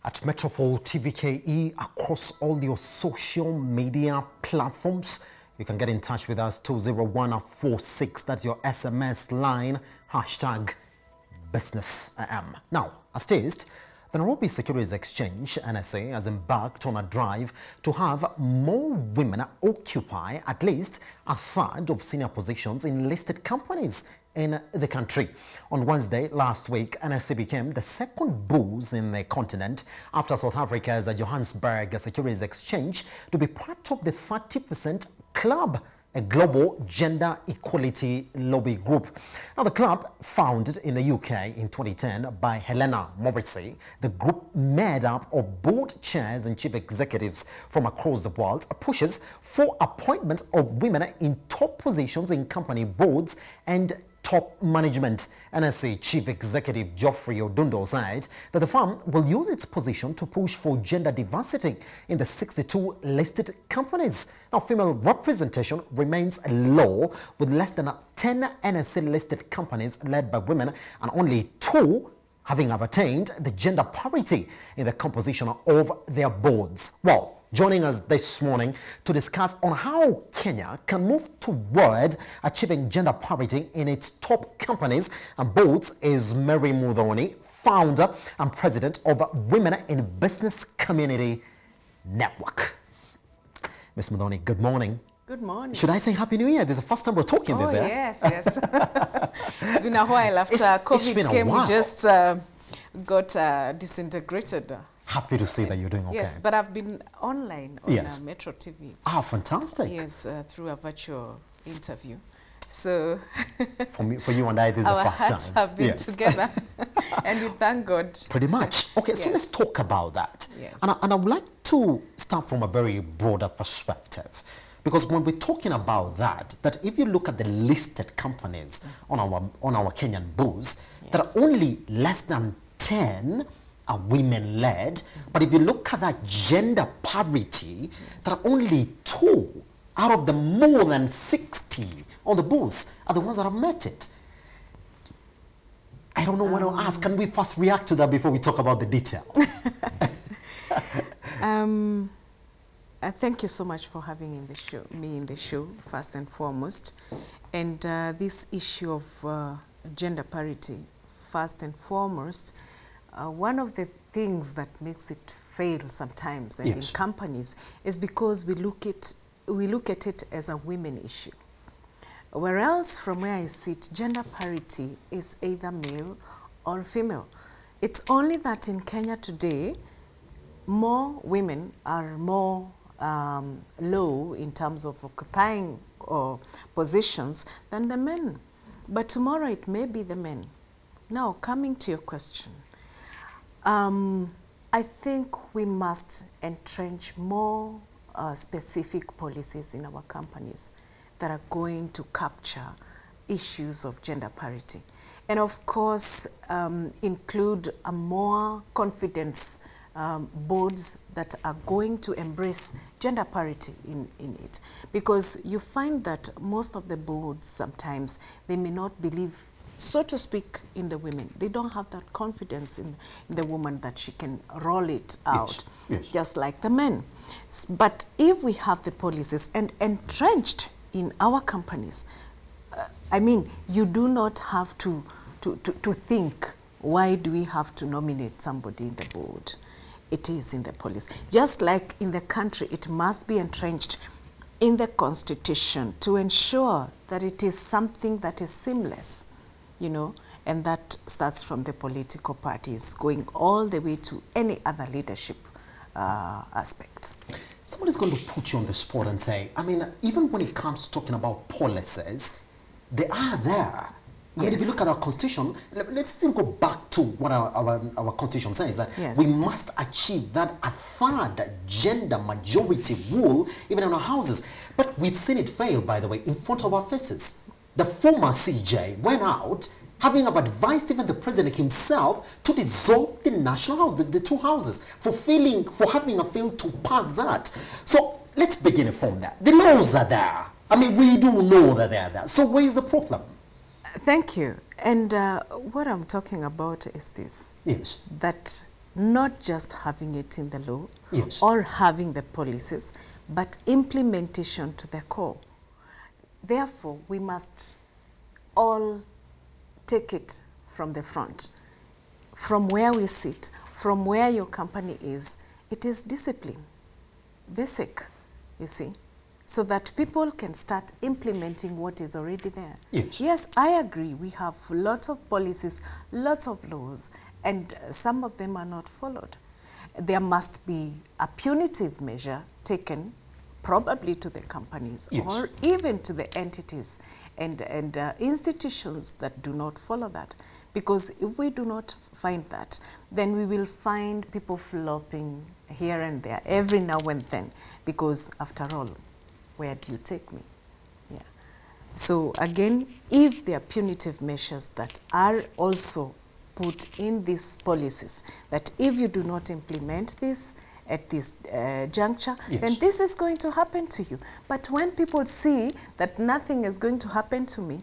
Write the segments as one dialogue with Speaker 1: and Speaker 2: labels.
Speaker 1: at Metropole TVKE across all your social media platforms. You can get in touch with us 20146. That's your SMS line, hashtag BusinessAM. Now, as teased, the Nairobi Securities Exchange, NSE, has embarked on a drive to have more women occupy at least a third of senior positions in listed companies in the country. On Wednesday last week, NSE became the second booz in the continent after South Africa's Johannesburg Securities Exchange to be part of the 30% club, a global gender equality lobby group. Now, the club, founded in the UK in 2010 by Helena Morrissey, the group made up of board chairs and chief executives from across the world, pushes for appointment of women in top positions in company boards and top management. NSE Chief Executive Geoffrey Odundo said that the firm will use its position to push for gender diversity in the 62 listed companies. Now, female representation remains low, with less than 10 NSE listed companies led by women and only 2 having attained the gender parity in the composition of their boards. Well, joining us this morning to discuss on how Kenya can move toward achieving gender parity in its top companies and boards is Mary Muthoni, founder and president of Women in Business Community Network. Ms. Muthoni, good morning.
Speaker 2: Good morning.
Speaker 1: Should I say Happy New Year? This is the first time we're talking this year.
Speaker 2: Yes, yes. It's been a while after COVID came. We just got disintegrated.
Speaker 1: Happy to see that you're doing okay.
Speaker 2: Yes, but I've been online on Metro TV.
Speaker 1: Ah, fantastic.
Speaker 2: Yes, through a virtual interview. So
Speaker 1: for you and I, this is the first time.
Speaker 2: Our hearts have been together, and we thank God.
Speaker 1: Pretty much. Okay, so let's talk about that.
Speaker 2: Yes.
Speaker 1: And I would like to start from a very broader perspective. Because when we're talking about that if you look at the listed companies on our Kenyan boards, there are only less than 10 are women-led. But if you look at that gender parity, there are only 2 out of the more than 60 on the boards are the ones that have met it. I don't know what to ask. Can we first react to that before we talk about the details?
Speaker 2: Thank you so much for having me in the show, first and foremost. And this issue of gender parity, first and foremost, one of the things that makes it fail sometimes and in companies is because we look at it as a women issue. Whereas from where I sit, gender parity is either male or female. It's only that in Kenya today, more women are more low in terms of occupying positions than the men. But tomorrow it may be the men. Now, coming to your question, I think we must entrench more specific policies in our companies that are going to capture issues of gender parity. And of course, include a more confidence boards that are going to embrace gender parity in it. Because you find that most of the boards sometimes, they may not believe, so to speak, in the women. They don't have that confidence in the woman that she can roll it out, just like the men. But if we have the policies and entrenched in our companies, I mean, you do not have to think, why do we have to nominate somebody in the board? It is in the policy. Just like in the country, it must be entrenched in the constitution to ensure that it is something that is seamless, you know, and that starts from the political parties going all the way to any other leadership aspect.
Speaker 1: Somebody's going to put you on the spot and say, I mean, even when it comes to talking about policies, they are there. I mean, if you look at our constitution, let's even go back to what our constitution says, that we must achieve that a third gender majority rule even in our houses. But we've seen it fail, by the way, in front of our faces. The former CJ went out, having advised even the president himself to dissolve the national house, the 2 houses, for having failed to pass that. So let's begin from there. The laws are there. I mean, we do know that they're there. So where is the problem?
Speaker 2: Thank you. And what I'm talking about is this.
Speaker 1: Yes.
Speaker 2: That not just having it in the law
Speaker 1: Yes.
Speaker 2: or having the policies, but implementation to the core. Therefore, we must all take it from the front, from where we sit, from where your company is. It is discipline, basic, you see, so that people can start implementing what is already there.
Speaker 1: Yes.
Speaker 2: Yes, I agree. We have lots of policies, lots of laws, and some of them are not followed. There must be a punitive measure taken, probably to the companies,
Speaker 1: yes,
Speaker 2: or even to the entities and institutions that do not follow that. Because if we do not find that, then we will find people flopping here and there every now and then, because after all, where do you take me? Yeah. So again, if there are punitive measures that are also put in these policies, that if you do not implement this at this juncture,
Speaker 1: yes,
Speaker 2: then this is going to happen to you. But when people see that nothing is going to happen to me,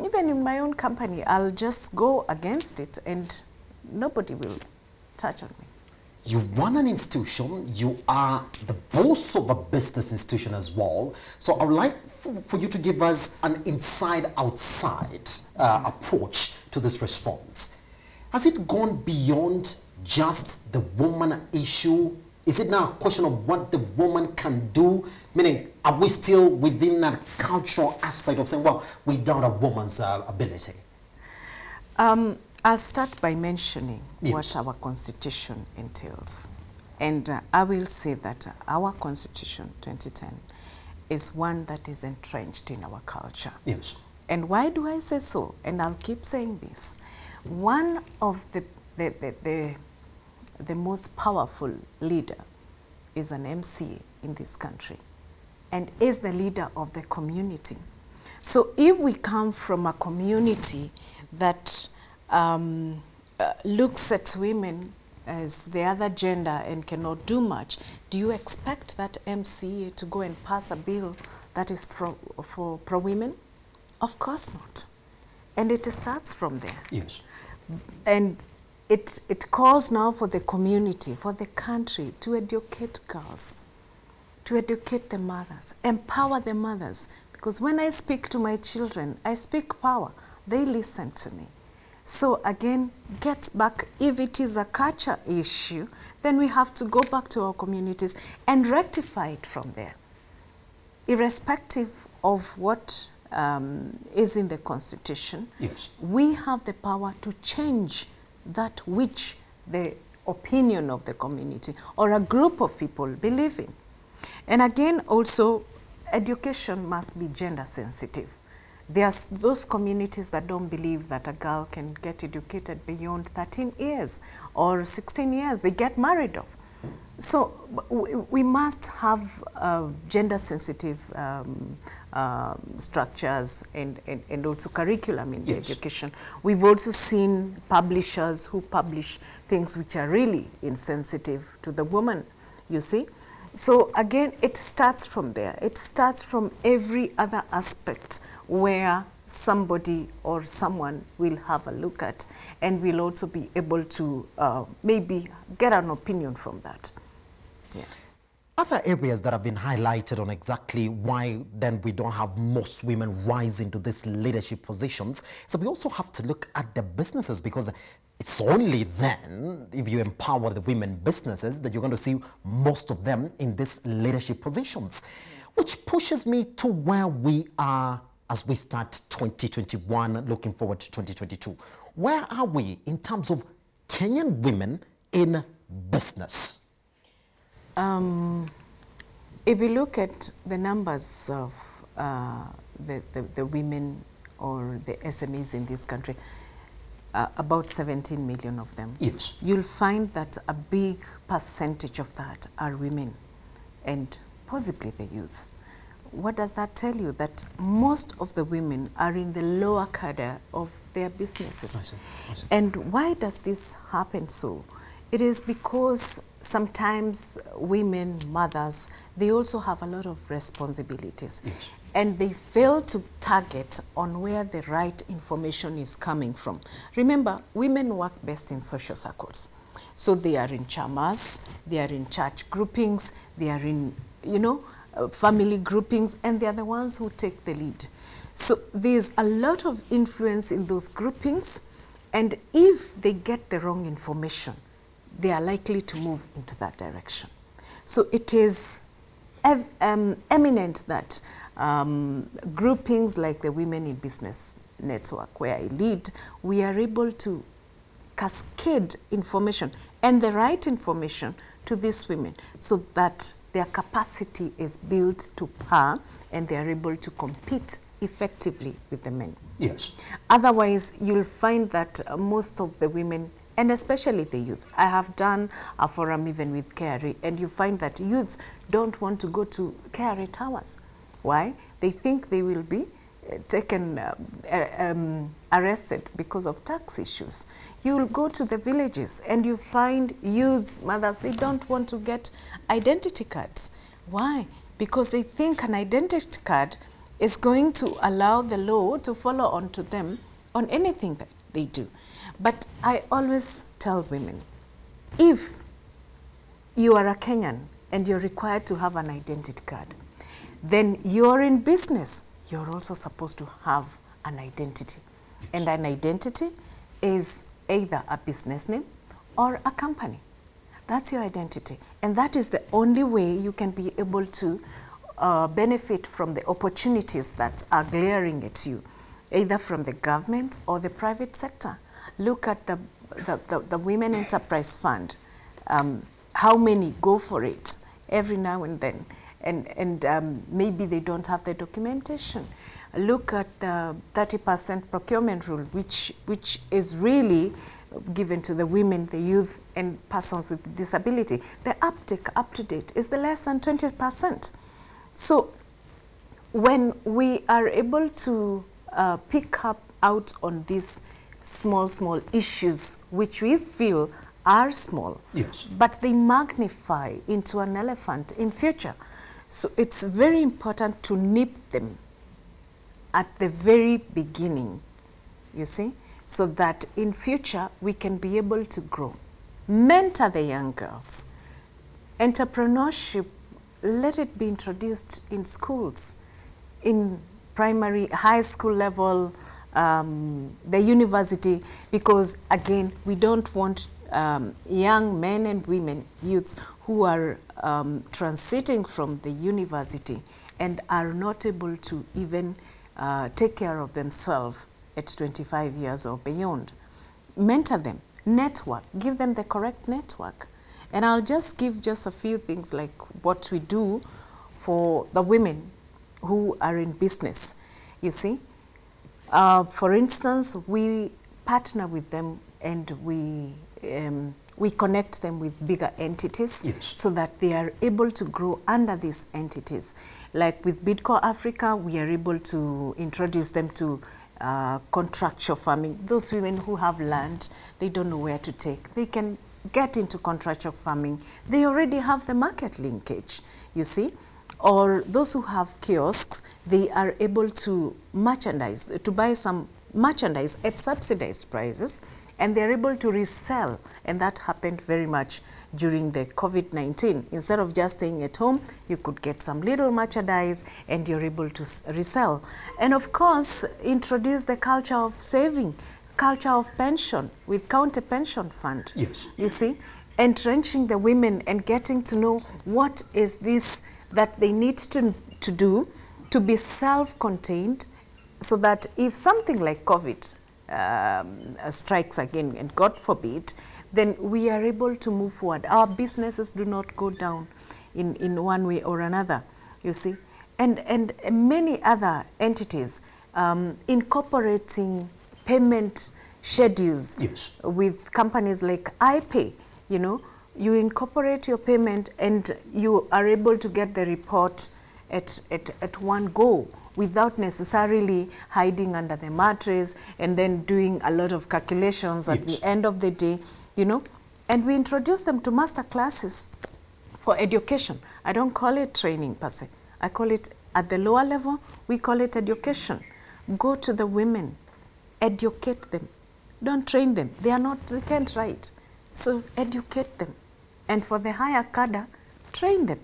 Speaker 2: even in my own company, I'll just go against it and nobody will touch on me.
Speaker 1: You run an institution, you are the boss of a business institution as well. So I would like for you to give us an inside-outside approach to this response. Has it gone beyond just the woman issue? Is it now a question of what the woman can do? Meaning, are we still within that cultural aspect of saying, well, we doubt a woman's ability?
Speaker 2: I'll start by mentioning
Speaker 1: yes,
Speaker 2: what our constitution entails. And I will say that our constitution, 2010, is one that is entrenched in our culture.
Speaker 1: Yes.
Speaker 2: And why do I say so? And I'll keep saying this. One of the most powerful leader is an MC in this country and is the leader of the community. So if we come from a community that looks at women as the other gender and cannot do much, do you expect that MCA to go and pass a bill that is for pro-women? Of course not. And it starts from there.
Speaker 1: Yes.
Speaker 2: And it calls now for the community, for the country, to educate girls, to educate the mothers, empower the mothers. Because when I speak to my children, I speak power. They listen to me. So again, get back. If it is a culture issue, then we have to go back to our communities and rectify it from there. Irrespective of what is in the Constitution,
Speaker 1: yes,
Speaker 2: we have the power to change that which the opinion of the community or a group of people believe in. And again, also, education must be gender sensitive. There are those communities that don't believe that a girl can get educated beyond 13 years or 16 years. They get married off. So we must have gender sensitive structures and also curriculum in the education. We've also seen publishers who publish things which are really insensitive to the woman, you see. So again, it starts from there. It starts from every other aspect where somebody or someone will have a look at and will also be able to maybe get an opinion from that. Yeah.
Speaker 1: Other areas that have been highlighted on exactly why then we don't have most women rise into these leadership positions. So we also have to look at the businesses, because it's only then, if you empower the women businesses, that you're going to see most of them in these leadership positions. Which pushes me to where we are as we start 2021, looking forward to 2022. Where are we in terms of Kenyan women in business?
Speaker 2: If you look at the numbers of the women or the SMEs in this country, about 17 million of them,
Speaker 1: yes,
Speaker 2: you'll find that a big percentage of that are women and possibly the youth. What does that tell you? That most of the women are in the lower cadre of their businesses.
Speaker 1: I see.
Speaker 2: And why does this happen so? It is because sometimes women, mothers, they also have a lot of responsibilities.
Speaker 1: Yes.
Speaker 2: And they fail to target on where the right information is coming from. Remember, women work best in social circles. So they are in chamas, they are in church groupings, they are in, you know, family groupings, and they are the ones who take the lead. So there's a lot of influence in those groupings, and if they get the wrong information, they are likely to move into that direction. So it is eminent that groupings like the Women in Business Network, where I lead, we are able to cascade information and the right information to these women so that their capacity is built to par and they are able to compete effectively with the men.
Speaker 1: Yes.
Speaker 2: Otherwise, you'll find that most of the women, and especially the youth, I have done a forum even with KRA, and you find that youths don't want to go to KRA towers. Why? They think they will be taken, arrested because of tax issues. You will go to the villages and you find youths, mothers, they don't want to get identity cards. Why? Because they think an identity card is going to allow the law to follow on to them on anything that they do. But I always tell women, if you are a Kenyan and you're required to have an identity card, then you're in business. You're also supposed to have an identity. And an identity is either a business name or a company. That's your identity. And that is the only way you can be able to benefit from the opportunities that are glaring at you, either from the government or the private sector. Look at the Women Enterprise Fund. How many go for it every now and then? And maybe they don't have the documentation. Look at the 30% procurement rule, which is really given to the women, the youth, and persons with disability. The uptake up to date is the less than 20%. So when we are able to pick up out on these small issues, which we feel are small,
Speaker 1: yes,
Speaker 2: but they magnify into an elephant in future. So it's very important to nip them at the very beginning, you see, so that in future we can be able to grow. Mentor the young girls. Entrepreneurship, let it be introduced in schools, in primary, high school level, the university, because again, we don't want young men and women, youths, who are transiting from the university and are not able to even take care of themselves at 25 years or beyond. Mentor them, network, give them the correct network. And I'll just give just a few things like what we do for the women who are in business, you see. For instance, we partner with them and we connect them with bigger entities,
Speaker 1: yes,
Speaker 2: so that they are able to grow under these entities. Like with Bidco Africa, we are able to introduce them to contractual farming. Those women who have land, they don't know where to take. They can get into contractual farming. They already have the market linkage, you see. Or those who have kiosks, they are able to merchandise, to buy some merchandise at subsidized prices, and they're able to resell. And that happened very much during the COVID-19. Instead of just staying at home, you could get some little merchandise and you're able to resell. And of course, introduce the culture of saving, culture of pension with county pension fund.
Speaker 1: Yes.
Speaker 2: You see, entrenching the women and getting to know what is this that they need to do to be self-contained, so that if something like COVID strikes again, and God forbid, then we are able to move forward. Our businesses do not go down in one way or another, you see. And many other entities incorporating payment schedules,
Speaker 1: yes,
Speaker 2: with companies like iPay, you know. You incorporate your payment and you are able to get the report at one go, without necessarily hiding under the mattress and then doing a lot of calculations at
Speaker 1: yes,
Speaker 2: the end of the day, you know. And we introduce them to master classes for education. I don't call it training per se. I call it, at the lower level, we call it education. Go to the women, educate them. Don't train them. They can't write. So educate them. And for the higher cadre, train them.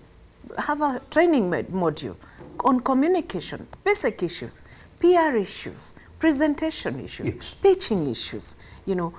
Speaker 2: Have a training module on communication, basic issues, PR issues, presentation issues,
Speaker 1: yes,
Speaker 2: pitching issues. You know,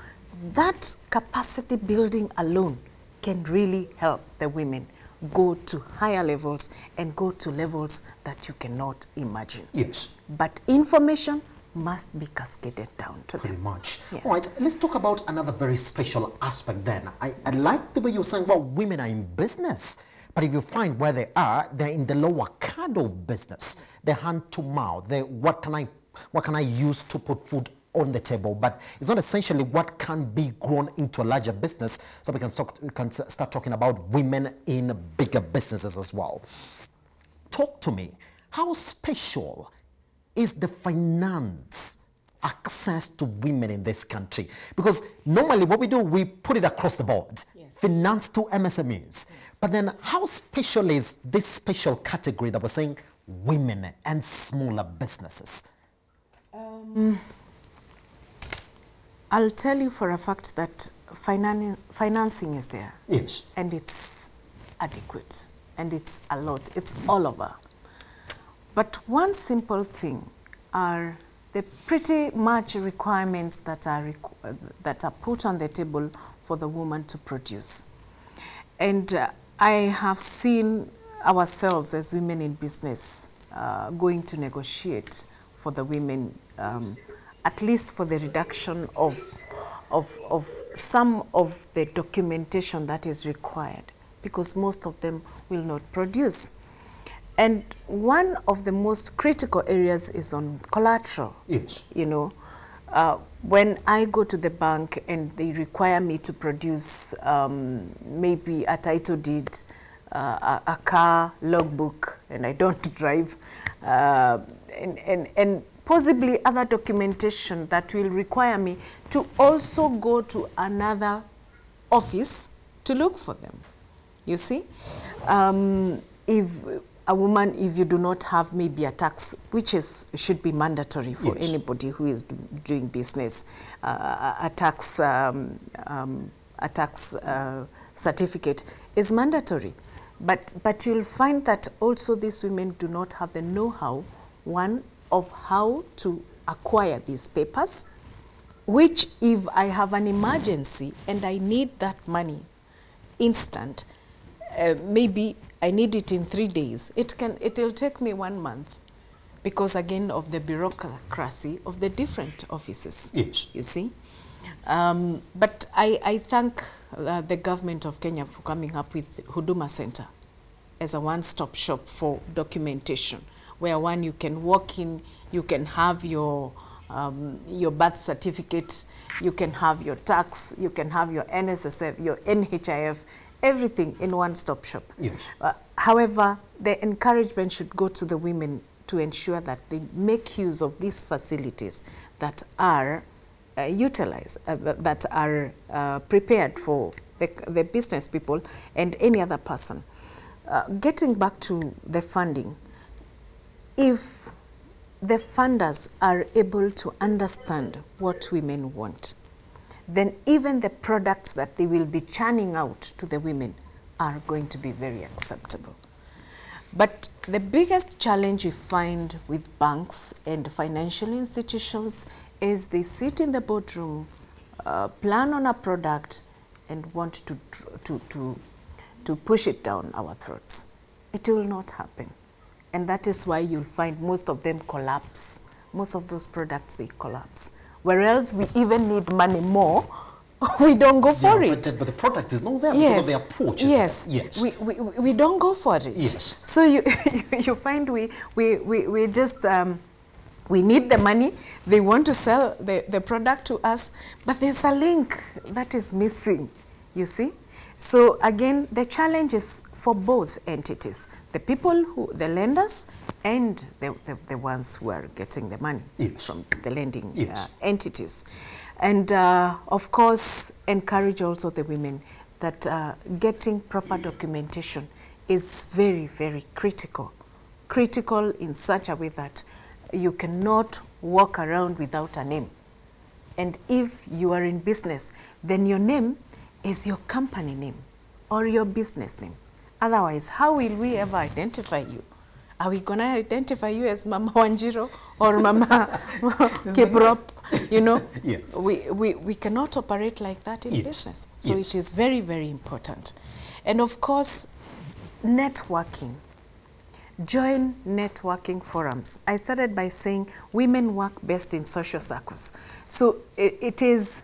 Speaker 2: that capacity building alone can really help the women go to higher levels and go to levels that you cannot imagine.
Speaker 1: Yes.
Speaker 2: But information must be cascaded down to
Speaker 1: Pretty
Speaker 2: them.
Speaker 1: much.
Speaker 2: Yes.
Speaker 1: All right, let's talk about another very special aspect then. I like the way you're saying, well, women are in business. But if you find where they are, they're in the lower kind of business. They're hand to mouth. What can I use to put food on the table? But it's not essentially what can be grown into a larger business. So we can start talking about women in bigger businesses as well. Talk to me. How special is the finance access to women in this country? Because normally what we do, we put it across the board. Yes. Finance to MSMEs. Yes. But then how special is this special category that we're saying women and smaller businesses?
Speaker 2: I'll tell you for a fact that financing is there.
Speaker 1: Yes.
Speaker 2: And it's adequate. And it's a lot. It's all over. But one simple thing are the pretty much requirements that are put on the table for the woman to produce. And I have seen ourselves as women in business going to negotiate for the women, at least for the reduction of some of the documentation that is required, because most of them will not produce. And one of the most critical areas is on collateral.
Speaker 1: Yes.
Speaker 2: You know, when I go to the bank and they require me to produce maybe a title deed, a car logbook, and I don't drive, and possibly other documentation that will require me to also go to another office to look for them. You see? If a woman, if you do not have maybe a tax, which should be mandatory for yes, anybody who is doing business, a tax certificate is mandatory. But you'll find that also these women do not have the know-how, one, of how to acquire these papers, which if I have an emergency and I need that money instant, maybe I need it in 3 days. It'll take me 1 month because again of the bureaucracy of the different offices.
Speaker 1: Yes.
Speaker 2: You see? But I thank the government of Kenya for coming up with Huduma Center as a one-stop shop for documentation, where one, you can walk in, you can have your birth certificate, you can have your tax, you can have your NSSF, your NHIF, everything in one-stop shop.
Speaker 1: Yes.
Speaker 2: However, the encouragement should go to the women to ensure that they make use of these facilities that are utilized, that are prepared for the business people and any other person. Getting back to the funding, if the funders are able to understand what women want, then even the products that they will be churning out to the women are going to be very acceptable. But the biggest challenge we find with banks and financial institutions is they sit in the boardroom, plan on a product, and want to push it down our throats. It will not happen. And that is why you'll find most of them collapse. Most of those products, they collapse. Whereas we even need money more, we don't go for it.
Speaker 1: But the product is not there
Speaker 2: yes,
Speaker 1: because of their approach.
Speaker 2: Yes,
Speaker 1: yes.
Speaker 2: We don't go for it.
Speaker 1: Yes.
Speaker 2: So you find we just, we need the money, they want to sell the product to us, but there's a link that is missing, you see? So again, the challenge is for both entities, the people the lenders and the ones who are getting the money from the lending entities. And of course, encourage also the women that getting proper documentation is very, very critical. Critical in such a way that you cannot walk around without a name. And if you are in business, then your name is your company name or your business name. Otherwise, how will we ever identify you? Are we going to identify you as Mama Wanjiro or Mama Kiprop? You know,
Speaker 1: yes.
Speaker 2: we cannot operate like that in business. So it is very, very important. And of course, networking. Join networking forums. I started by saying women work best in social circles. So it is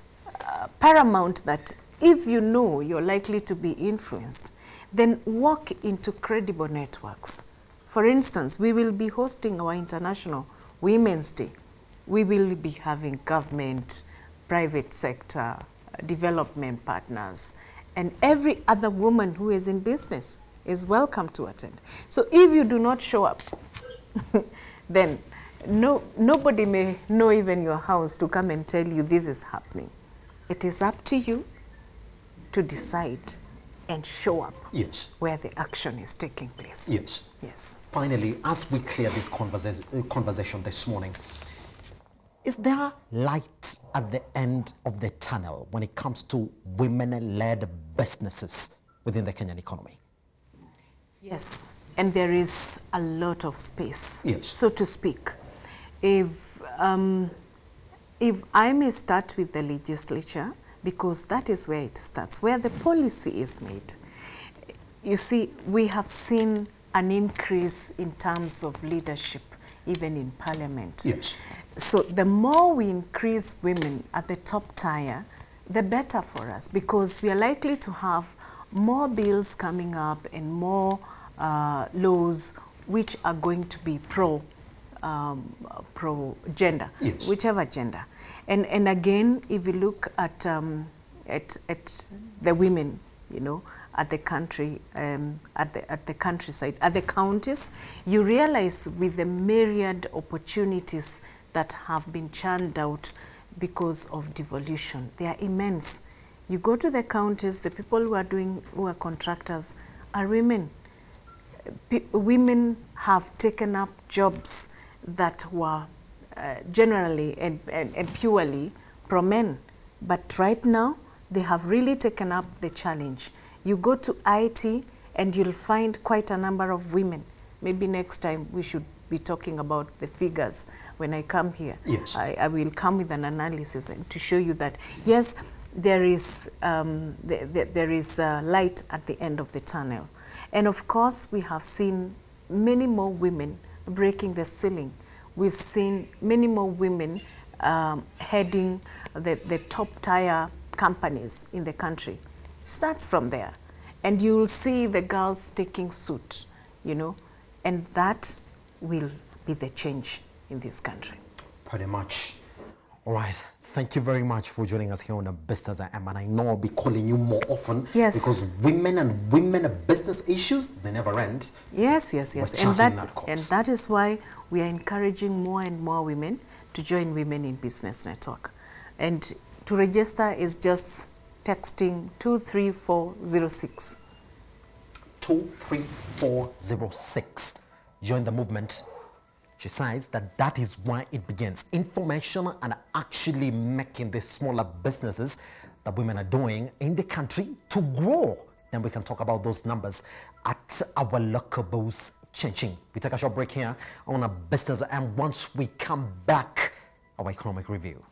Speaker 2: paramount that if you know you're likely to be influenced, then walk into credible networks. For instance, we will be hosting our International Women's Day. We will be having government, private sector, development partners, and every other woman who is in business is welcome to attend. So if you do not show up, then nobody may know even your house to come and tell you this is happening. It is up to you to decide and show up where the action is taking place.
Speaker 1: Yes. Finally, as we clear this conversation this morning, is there light at the end of the tunnel when it comes to women-led businesses within the Kenyan economy?
Speaker 2: Yes, and there is a lot of space, so to speak. If I may start with the legislature, because that is where it starts, where the policy is made. You see, we have seen an increase in terms of leadership, even in parliament. So the more we increase women at the top tier, the better for us, because we are likely to have more bills coming up and more laws which are going to be pro-gender, whichever gender. And again, if you look at the women, you know, at the country, at the countryside, at the counties, you realize with the myriad opportunities that have been churned out because of devolution, they are immense. You go to the counties, the people who are contractors are women. Women have taken up jobs that were generally and purely pro men. But right now, they have really taken up the challenge. You go to IT and you'll find quite a number of women. Maybe next time we should be talking about the figures when I come here. I will come with an analysis and to show you that, yes, there is light at the end of the tunnel. And of course, we have seen many more women breaking the ceiling. We've seen many more women heading the top tier companies in the country. It starts from there. And you'll see the girls taking suit, you know, and that will be the change in this country.
Speaker 1: Pretty much. All right. Thank you very much for joining us here on A Business I Am, and I know I'll be calling you more often because women business issues, they never end.
Speaker 2: Yes. And that is why we are encouraging more and more women to join Women in Business Network. And to register is just texting 23406.
Speaker 1: 23406. Join the movement. She says that is why it begins. Information and actually making the smaller businesses that women are doing in the country to grow. Then we can talk about those numbers at our local booths changing. We take a short break here on A Business, and once we come back, our economic review.